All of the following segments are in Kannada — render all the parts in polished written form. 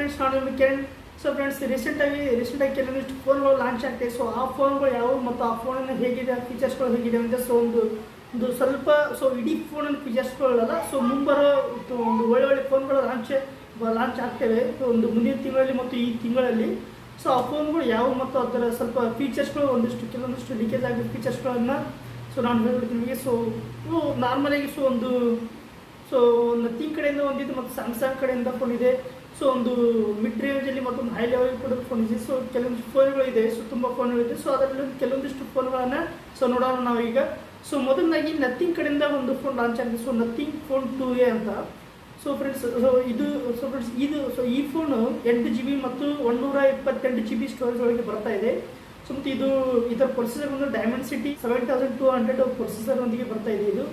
ಫ್ರೆಂಡ್ಸ್, ನಾನು ನಿಮಗೆ ಕಿರಣ್. ಸೊ ಫ್ರೆಂಡ್ಸ್, ರೀಸೆಂಟಾಗಿ ಕೆಲವೊಂದಿಷ್ಟು ಫೋನ್ಗಳು ಲಾಂಚ್ ಆಗ್ತಾಯಿದೆ. ಸೊ ಆ ಫೋನ್ಗಳು ಯಾವುವು ಮತ್ತು ಆ ಫೋನನ್ನು ಹೇಗಿದೆ, ಆ ಫೀಚರ್ಸ್ಗಳು ಹೇಗಿದೆ ಅಂತ ಒಂದು ಸ್ವಲ್ಪ ಇಡೀ ಫೋನನ್ನು ಫೀಚರ್ಸ್ಗಳಲ್ಲ. ಸೊ ಮುಂಬರೋ ಒಂದು ಒಳ್ಳೆ ಫೋನ್ಗಳು ಲಾಂಚ್ ಆಗ್ತೇವೆ ಒಂದು ಮುಂದಿನ ತಿಂಗಳಲ್ಲಿ ಮತ್ತು ಈ ತಿಂಗಳಲ್ಲಿ. ಸೊ ಆ ಫೋನ್ಗಳು ಯಾವುವು ಮತ್ತು ಅದರ ಸ್ವಲ್ಪ ಫೀಚರ್ಸ್ಗಳು ಕೆಲವೊಂದಿಷ್ಟು ಲೀಕೇಜ್ ಆಗಿರೋ ಫೀಚರ್ಸ್ಗಳನ್ನು ನಾನು ಹೇಳ್ಬಿಡ್ತೀನಿ ನಿಮಗೆ. ನಾರ್ಮಲಾಗಿ ನಥಿಂಗ್ ಕಡೆಯಿಂದ ಒಂದಿದೆ ಮತ್ತು ಸ್ಯಾಮ್ಸಂಗ್ ಕಡೆಯಿಂದ ಫೋನ್ ಇದೆ. ಒಂದು ಮಿಡ್ ರೇಂಜಲ್ಲಿ ಮತ್ತೊಂದು ಹೈ ಲೆವೆಲ್ ಕೂಡ ಫೋನ್ ಇದೆ. ಕೆಲವೊಂದಿಷ್ಟು ಫೋನ್ಗಳಿದೆ, ತುಂಬ ಫೋನ್ಗಳಿದೆ. ಅದರಲ್ಲಿ ಕೆಲವೊಂದಿಷ್ಟು ಫೋನ್ಗಳನ್ನು ನೋಡೋಣ ನಾವೀಗ. ಮೊದಲನಾಗಿ ನಥಿಂಗ್ ಕಡೆಯಿಂದ ಒಂದು ಫೋನ್ ಲಾಂಚ್ ಆಗಿದೆ. ನಥಿಂಗ್ ಫೋನ್ 2A ಅಂತ. ಫ್ರೆಂಡ್ಸ್, ಈ ಫೋನು 8GB ಮತ್ತು 128GB ಸ್ಟೋರೇಜ್ ಒಳಗೆ ಬರ್ತಾ ಇದೆ. ಮತ್ತು ಇದರ ಪ್ರೊಸೆಸರ್ ಒಂದು ಡೈಮೆನ್ಸಿಟಿ 7200 ಪ್ರೊಸೆಸರ್ ಒಂದಿಗೆ ಬರ್ತಾ ಇದೆ ಇದು.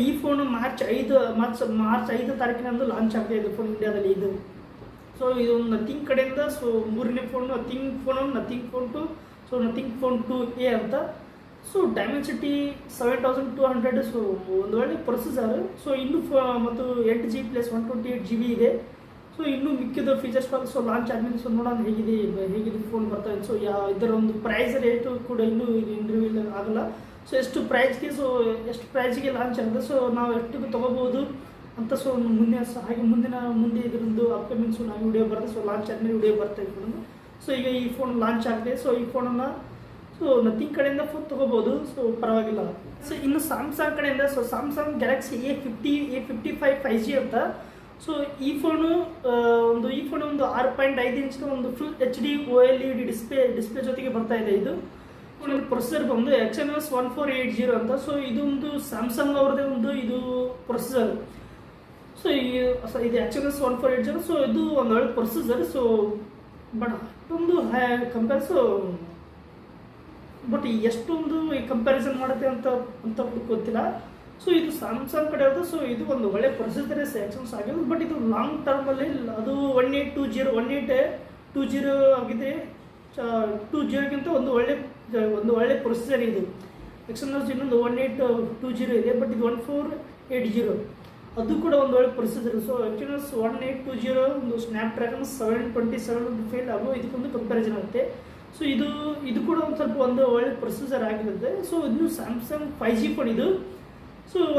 ಈ ಫೋನು ಮಾರ್ಚ್ 5 ತಾರೀಕಿನಂದು ಲಾಂಚ್ ಆಗ್ತಾ ಇದೆ ಫೋನ್ ಇಂಡಿಯಾದಲ್ಲಿ ಇದು. ಇದು ನಥಿಂಗ್ ಕಡೆಯಿಂದ ಮೂರನೇ phone nothing phone 2. Nothing phone 2A ಅಂತ. ಡೈಮೆನ್ಸಿಟಿ 7200. ಒಂದು ಒಳ್ಳೆ ಪ್ರೊಸೆಸರ್. ಇನ್ನು ಮತ್ತು 8GB ಪ್ಲಸ್ 128GB ಇದೆ. ಇನ್ನೂ ಮಿಕ್ಕಿದ ಫೀಚರ್ಸ್ಗಳು ಲಾಂಚ್ ಆದಮೇಲೆ ನೋಡೋಣ ಹೇಗಿದೆ ಫೋನ್ ಬರ್ತಾ ಇದೆ. ಇದರ ಒಂದು ಪ್ರೈಸ್ ರೇಟು ಕೂಡ ಇನ್ನೂ ಇಂಟರ್ವ್ಯೂ ಆಗಲ್ಲ. ಎಷ್ಟು ಪ್ರೈಸ್ಗೆ ಲಾಂಚ್ ಆಗುತ್ತೆ, ನಾವು ಎಷ್ಟಿಗೆ ತೊಗೋಬೋದು ಅಂತ ಮುಂದೆ ಇದರೊಂದು ಅಪ್ಕಮಿಂಗ್ ನಾವು ವಿಡಿಯೋ ಬರ್ತದೆ. ಲಾಂಚ್ ಆದಮೇಲೆ ವಿಡಿಯೋ ಬರ್ತಾ ಇದೆ. ಈಗ ಈ ಫೋನ್ ಲಾಂಚ್ ಆಗಿದೆ. ಈ ಫೋನನ್ನು ನಥಿಂಗ್ ಕಡೆಯಿಂದ ಫೋನ್ ತೊಗೋಬೋದು. ಪರವಾಗಿಲ್ಲ. ಇನ್ನು ಸ್ಯಾಮ್ಸಂಗ್ ಕಡೆಯಿಂದ ಸ್ಯಾಮ್ಸಂಗ್ ಗ್ಯಾಲಕ್ಸಿ A55 5G ಅಂತ. ಈ ಫೋನು ಒಂದು 6.5 ಇಂಚಿನ ಒಂದು ಫುಲ್ HD OLED ಡಿಸ್ಪ್ಲೇ ಜೊತೆಗೆ ಬರ್ತಾ ಇದೆ. ಇದು ಪ್ರೊಸೆಸರ್ ಬಂದು Exynos 1480 ಅಂತ. ಇದು ಒಂದು ಸ್ಯಾಮ್ಸಂಗ್ ಅವ್ರದ್ದೇ ಇದು ಪ್ರೊಸೆಸರ್. ಇದು Exynos 1480. ಇದು ಒಂದು ಒಳ್ಳೆ ಪ್ರೊಸೆಸರ್. ಬಟ್ ಬಟ್ ಎಷ್ಟೊಂದು ಕಂಪ್ಯಾರಿಸನ್ ಮಾಡುತ್ತೆ ಅಂತ ಗೊತ್ತಿಲ್ಲ. ಇದು ಸ್ಯಾಮ್ಸಂಗ್ ಕಡೆ ಅದು. ಇದು ಒಂದು ಒಳ್ಳೆ ಪ್ರೊಸೆಸರ್ Exynos ಆಗಿದೆ. ಬಟ್ ಇದು ಲಾಂಗ್ ಟರ್ಮಲ್ಲಿ ಅದು 1820 ಆಗಿದೆ. 20ಗಿಂತ ಒಂದು ಒಳ್ಳೆ ಪ್ರೊಸೆಸರ್ ಇದು. Exynos ಇನ್ನೊಂದು 1820 ಇದೆ. ಬಟ್ ಇದು 1480 ಅದು ಕೂಡ ಒಂದು ಒಳ್ಳೆ ಪ್ರೊಸೆಸರ್. Exynos 1820 ಒಂದು ಸ್ನ್ಯಾಪ್ಡ್ರ್ಯಾಗನ್ 727 ಫೇಲ್ ಆಗೋ ಇದಕ್ಕೊಂದು ಕಂಪ್ಯಾರಿಸನ್ ಆಗುತ್ತೆ. ಇದು ಕೂಡ ಒಂದು ಒಳ್ಳೆ ಪ್ರೊಸೆಸರ್ ಆಗಿರುತ್ತೆ. ಇನ್ನು ಸ್ಯಾಮ್ಸಂಗ್ 5G ಫೋನ್ ಇದು.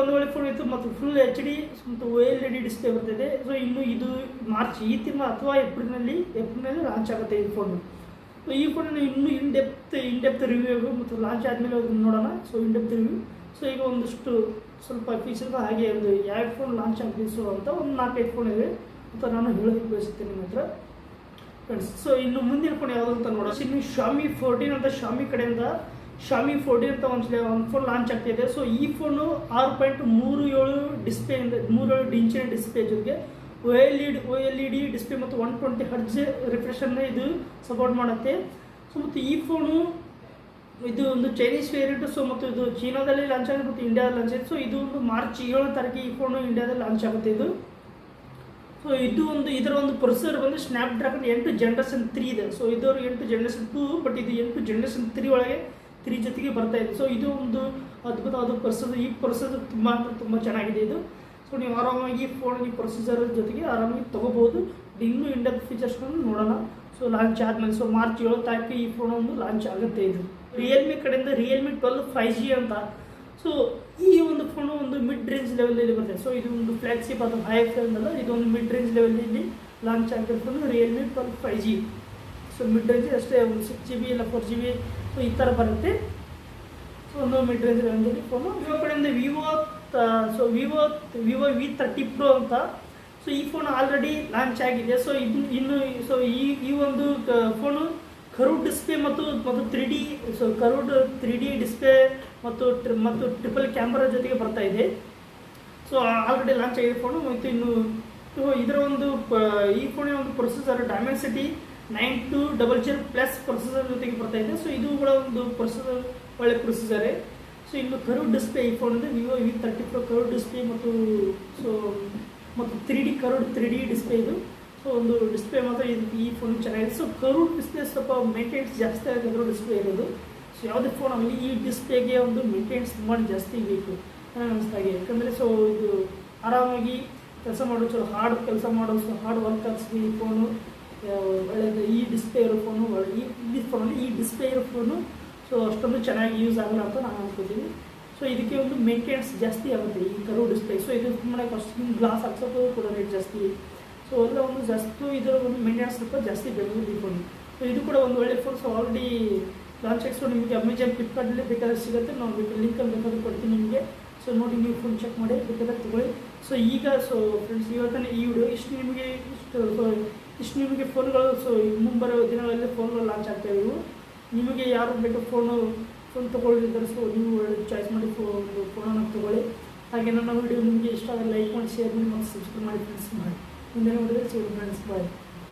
ಒಂದು ಒಳ್ಳೆ ಫೋನ್ ಇತ್ತು ಮತ್ತು ಫುಲ್ HD ಮತ್ತು OLED ಡಿಸ್ಪ್ಲೇ ಬರ್ತಿದೆ. ಇನ್ನು ಇದು ಮಾರ್ಚ್ ಈ ತಿಂಗಳು ಅಥವಾ ಏಪ್ರಿಲ್ನಲ್ಲಿ ಲಾಂಚ್ ಆಗುತ್ತೆ ಈ ಫೋನು. ಈ ಫೋನನ್ನು ಇನ್ನೂ ಇನ್ ಡೆಪ್ತ್ ರಿವ್ಯೂ ಮತ್ತು ಲಾಂಚ್ ಆದಮೇಲೆ ನೋಡೋಣ. In depth review. ಈಗ ಒಂದಷ್ಟು ಸ್ವಲ್ಪ ಫೀಚರ್ಸ್ ಹಾಗೆ ಒಂದು ಯಾವ ಫೋನ್ ಲಾಂಚ್ ಆಗ್ತೀವಿ ಅಂತ ಒಂದು 4-5 ಫೋನ್ ಇದೆ ಅಂತ ನಾನು ಹೇಳೋದಕ್ಕೆ ಬಯಸುತ್ತೇನೆ ನಿಮ್ಮ ಹತ್ರ ಫ್ರೆಂಡ್ಸ್. ಇನ್ನು ಮುಂದಿನ ಫೋನ್ ಯಾವುದು ಅಂತ ನೋಡೋಣ. ಇನ್ನು Xiaomi 14 ಅಂತ. Xiaomi ಕಡೆಯಿಂದ Xiaomi 14 ಅಂತ ಒಂದು ಫೋನ್ ಲಾಂಚ್ ಆಗ್ತಿದೆ. ಈ ಫೋನು 6.37 ಡಿಸ್ಪ್ಲೇಯಿಂದ 37 ಇಂಚಿನ ಡಿಸ್ಪ್ಲೇ ಜೊತೆಗೆ OLED ಡಿಸ್ಪ್ಲೇ ಮತ್ತು 120 Hz ರಿಫ್ರೆಶನ್ನು ಇದು ಸಪೋರ್ಟ್ ಮಾಡುತ್ತೆ. ಮತ್ತು ಈ ಫೋನು ಇದು ಒಂದು ಚೈನೀಸ್ ವೇರಿಯಂಟ್. ಮತ್ತು ಇದು ಚೀನಾದಲ್ಲಿ ಲಾಂಚ್ ಆಗಿದೆ ಮತ್ತು ಇಂಡಿಯಾದಲ್ಲಿ ಲಾಂಚ್ ಆಗಿದೆ. ಇದು ಒಂದು ಮಾರ್ಚ್ 7 ತಾರೀಕಿಗೆ ಈ ಫೋನು ಇಂಡಿಯಾದಲ್ಲಿ ಲಾಂಚ್ ಆಗುತ್ತೆ ಇದು. ಇದರ ಒಂದು ಪ್ರೊಸೆಸರ್ ಬಂದು ಸ್ನ್ಯಾಪ್ಡ್ರ್ಯಾಗನ್ 8 ಜನರೇಷನ್ 3 ಇದೆ. ಇದು 8 ಜನರೇಷನ್ 2. ಬಟ್ ಇದು 8 ಜನರೇಷನ್ 3 ಒಳಗೆ 3 ಜೊತೆಗೆ ಬರ್ತಾ ಇದೆ. ಇದು ಒಂದು ಅದ್ಭುತವಾದ ಪ್ರೊಸೆಸರ್. ಈ ಪ್ರೊಸೆಸರ್ ತುಂಬ ಚೆನ್ನಾಗಿದೆ ಇದು. ನೀವು ಆರಾಮಾಗಿ ಈ ಪ್ರೊಸೆಸರ್ ಜೊತೆಗೆ ಆರಾಮಾಗಿ ತೊಗೋಬೋದು. ಇನ್ನೂ ಇಂಡೆಪ್ತ್ ಫೀಚರ್ಸ್ಗಳನ್ನು ನೋಡೋಣ ಲಾಂಚ್ ಆದಮೇಲೆ. ಮಾರ್ಚ್ 7 ತಾರೀಕಿಗೆ ಈ ಫೋನ್ ಒಂದು ಲಾಂಚ್ ಆಗುತ್ತೆ ಇದು. ರಿಯಲ್ಮಿ ಕಡೆಯಿಂದ Realme 12 5G ಅಂತ. ಈ ಒಂದು ಫೋನು ಒಂದು ಮಿಡ್ ರೇಂಜ್ ಲೆವೆಲಲ್ಲಿ ಬರ್ತದೆ. ಇದು ಒಂದು ಫ್ಲ್ಯಾಗ್ಶಿಪ್ ಅಥವಾ ಹೈ ಫ್ರೆಂಡ್ ಅಲ್ಲ. ಇದು ಒಂದು ಮಿಡ್ ರೇಂಜ್ ಲೆವೆಲಲ್ಲಿ ಲಾಂಚ್ ಆಗಿರೋ phone Realme 12 5G. Mid range ಅಷ್ಟೇ, ಒಂದು 6GB ಇಲ್ಲ 4GB ಈ ಥರ ಬರುತ್ತೆ. ಒಂದು ಮಿಡ್ ರೇಂಜ್ ಲೆವೆಲಲ್ಲಿ ಫೋನು. ವಿವೋ ಕಡೆಯಿಂದ ವಿವೋ V30 Pro ಅಂತ. ಈ ಫೋನ್ ಆಲ್ರೆಡಿ ಲಾಂಚ್ ಆಗಿದೆ. ಈ ಒಂದು ಫೋನು ಕರ್ವ್ಡ್ ಡಿಸ್ಪ್ಲೇ ಮತ್ತು 3D ಕರ್ವ್ಡ್ 3D ಡಿಸ್ಪ್ಲೇ ಮತ್ತು ಟ್ರಿಪಲ್ ಕ್ಯಾಮ್ರಾ ಜೊತೆಗೆ ಬರ್ತಾ ಇದೆ. ಆಲ್ರೆಡಿ ಲಾಂಚ್ ಆಗಿದೆ ಫೋನು. ಮತ್ತು ಇನ್ನು ಇದರ ಈ ಫೋನಿನ ಒಂದು ಪ್ರೊಸೆಸರ್ ಡೈಮೆನ್ಸಿಟಿ 9200 ಪ್ಲಸ್ ಪ್ರೊಸೆಸರ್ ಜೊತೆಗೆ ಬರ್ತಾ ಇದೆ. ಇದು ಕೂಡ ಒಂದು ಪ್ರೊಸೆಸರ್ ಒಳ್ಳೆ ಪ್ರೊಸೆಸರೇ. ಇನ್ನು ಕರ್ವ್ಡ್ ಡಿಸ್ಪ್ಲೇ ಈ phone Vivo V30 Pro curved display ಮತ್ತು 3D ಡಿಸ್ಪ್ಲೇ ಇದು. ಒಂದು ಡಿಸ್ಪ್ಲೇ ಮಾತ್ರ ಈ ಫೋನ್ ಚೆನ್ನಾಗಿದೆ. ಕರ್ವ್ಡ್ ಡಿಸ್ಪ್ಲೇ ಸ್ವಲ್ಪ ಮೇಂಟೆನೆನ್ಸ್ ಜಾಸ್ತಿ ಆಗಿರೋ ಡಿಸ್ಪ್ಲೇ ಇರೋದು. ಯಾವುದೇ ಫೋನ್ ಆಗಲಿ ಈ ಡಿಸ್ಪ್ಲೇಗೆ ಒಂದು ಮೇಂಟೆನೆನ್ಸ್ ತುಂಬ ಜಾಸ್ತಿ ಬೇಕು ನನಗೆ ಅನಿಸ್ತಾಗೆ. ಯಾಕಂದರೆ ಇದು ಆರಾಮಾಗಿ ಕೆಲಸ ಮಾಡೋ ಚಲೋ ಹಾರ್ಡ್ ಕೆಲಸ ಮಾಡೋ ಹಾರ್ಡ್ ವರ್ಕ್ ಆಗ್ತದೆ ಈ ಫೋನು ಒಳ್ಳೆಯದು. ಈ ಡಿಸ್ಪ್ಲೇ ಇರೋ ಫೋನು ಈ ಫೋನಲ್ಲಿ ಈ ಡಿಸ್ಪ್ಲೇ ಇರೋ ಫೋನು ಸೊ ಅಷ್ಟೊಂದು ಚೆನ್ನಾಗಿ ಯೂಸ್ ಆಗಲ್ಲ ಅಂತ ನಾನು ಅನ್ಕೋತೀನಿ. ಸೊ ಇದಕ್ಕೆ ಒಂದು ಮೇಂಟೆನೆನ್ಸ್ ಜಾಸ್ತಿ ಆಗುತ್ತೆ ಈ ಕರು ಡಿಸ್ಪ್ಲೇ. ಸೊ ಇದು ಸುಮ್ಮನೆ ಫಸ್ಟ್ ಗ್ಲಾಸ್ ಹಾಕ್ಸೋದು ಕೂಡ ರೇಟ್ ಜಾಸ್ತಿ. ಸೊ ಎಲ್ಲ ಒಂದು ಜಾಸ್ತಿ ಇದರ ಒಂದು ಮೇಂಟೆನೆನ್ಸ್ ಸ್ವಲ್ಪ ಜಾಸ್ತಿ ಬೇಕು ಈ ಫೋನ್. ಸೊ ಇದು ಕೂಡ ಒಂದು ಒಳ್ಳೆ ಫೋನ್. ಸೊ ಆಲ್ರೆಡಿ ಲಾಂಚ್ ಆಗಿಸೋ ನಿಮಗೆ ಅಮೆಜಾನ್ ಫ್ಲಿಪ್ಕಾರ್ಟಲ್ಲಿ ಬೇಕಾದ್ರೆ ಸಿಗುತ್ತೆ. ನಾವು ಲಿಂಕಲ್ಲಿ ಬೇಕಾದ್ರೆ ಕೊಡ್ತೀನಿ ನಿಮಗೆ. ಸೊ ನೋಡಿ ನೀವು ಫೋನ್ ಚೆಕ್ ಮಾಡಿ ಬೇಕಾದ್ರೆ ತೊಗೊಳ್ಳಿ. ಸೊ ಈಗ ಸೊ ಫ್ರೆಂಡ್ಸ್ ಇವತ್ತನೇ ಈ ವಿಡಿಯೋ ಇಷ್ಟು ನಿಮಗೆ ಫೋನ್ಗಳು. ಸೊ ಮುಂಬರೋ ದಿನಗಳಲ್ಲಿ ಫೋನ್ಗಳು ಲಾಂಚ್ ಆಗ್ತಾಯಿವೆ ಇವು. ನಿಮಗೆ ಯಾರು ಬೇಕು ಫೋನ್ ತೊಗೊಳ್ಳಿದ್ದಾರೆ ಸೊ ನೀವು ಚಾಯ್ಸ್ ಮಾಡಿ ಫೋನನ್ನು ತೊಗೊಳ್ಳಿ. ಹಾಗೆ ನನ್ನ ವಿಡಿಯೋ ನಿಮಗೆ ಇಷ್ಟ ಆದರೆ ಲೈಕ್ ಮಾಡಿ, ಶೇರ್ ಮಾಡಿ ಮತ್ತು ಸಬ್ಸ್ಕ್ರೈಬ್ ಮಾಡಿ ಫ್ರೆಂಡ್ಸ್ ಮಾಡಿ. ಮುಂದಿನ ವಿಡಿಯೋದಲ್ಲಿ ಸಿಗೋಣ ಫ್ರೆಂಡ್ಸ್. ಬಾಯ್.